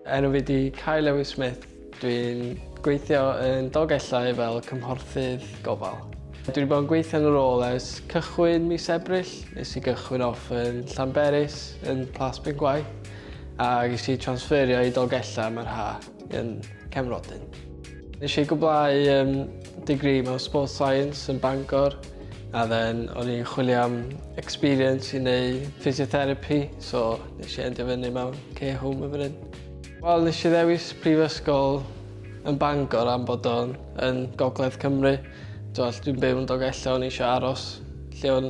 Enw fi di Cai Dwi'n gweithio yn Dolgellau fel cymhorthydd gofal. Dwi wedi bod yn gweithio yn y rôl ers cychwyn mis Ebrill. Nes i gychwyn off yn Llanberis yn Plasbyn Gwaith a ges i transferio i Dolgellau mae'r ha yn Rydyn. Nes i gwblau degree mewn Sports Science yn Bangor a then o'n i'n chwilio am experience i wneud physiotherapy, so nes i endio fyny mewn care home yn fan hyn. Wel, nes i ddewis prifysgol yn Bangor am bod o'n yn Ngogledd Cymru. Dwi'n byw yn Dolgellau, o'n i eisiau aros lle o'n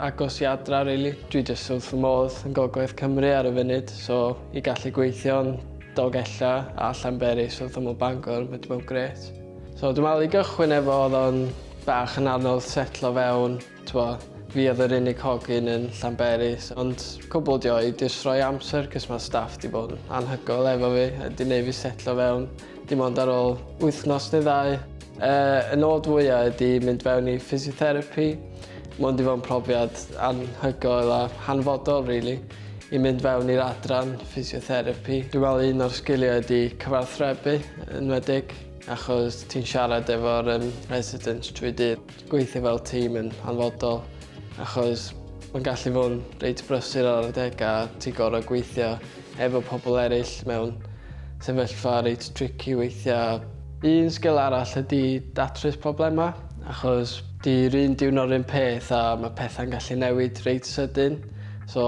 agos i adra, rili. Dwi jyst wrth fy modd yn Ngogledd Cymru ar y funud, so i gallu gweithio yn Dolgellau a Llanberis wrth ymwyl Bangor, mae wedi bod yn grêt. So dwi'n meddwl i gychwyn efo oedd o'n bach yn anodd setlo fewn. Fi oedd yr unig hogyn yn Llanberis, ond cwbl dio i jyst rhoi amser, cos mae staff wedi bod yn anhygoel efo fi, a wedi gwneud fi setlo fewn, dim ond ar ôl wythnos neu ddau. Y nod fwyaf ydy mynd fewn i physiotherapy. Mae wedi bod yn profiad anhygoel a hanfodol, rili, i mynd fewn i'r adran physiotherapy. Dwi'n meddwl un o'r sgiliau ydy cyfarthrebu yn wedig, achos ti'n siarad efo'r residents trwy dydd. Gweithio fel tîm yn hanfodol, achos mae'n gallu fod yn reit brysur ar adeg a ti'n gorau gweithio efo pobl eraill mewn sefyllfa reit tricky weithio. Un sgil arall ydy datrys problemau, achos di'r un diwrnod un peth a mae pethau'n gallu newid reit sydyn. So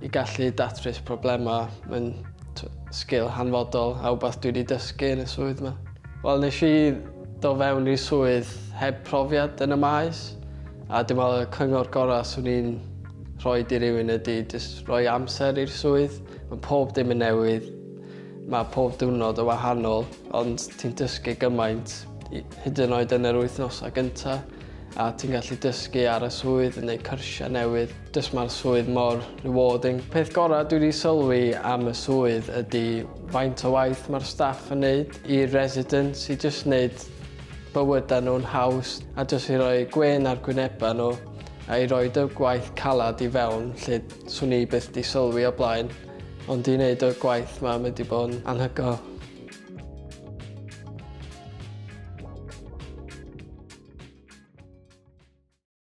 i gallu datrys problemau mae'n sgil hanfodol a wbath dwi wedi dysgu yn y swydd yma. Wel, nes i dod fewn i'r swydd heb profiad yn y maes, a dwi'n meddwl y cyngor gorau swn i'n rhoi i rywun ydy jyst rhoi amser i'r swydd. Mae pob dim yn newydd, mae pob diwrnod yn wahanol, ond ti'n dysgu gymaint hyd yn oed yn yr wythnosau gyntaf, a ti'n gallu dysgu ar y swydd yn gwneud cyrsiau newydd. Jyst mae'r swydd mor rewarding. Peth gorau dwi wedi sylwi am y swydd ydy faint o waith mae'r staff yn gwneud i'r residents i jyst wneud bywydau nhw'n haws a jyst i roi gwyn ar gwynebau nhw a i roi y gwaith calad i fewn lle swn i byth di sylwi o blaen. Ond i wneud y gwaith yma, mae wedi bod yn anhygoel.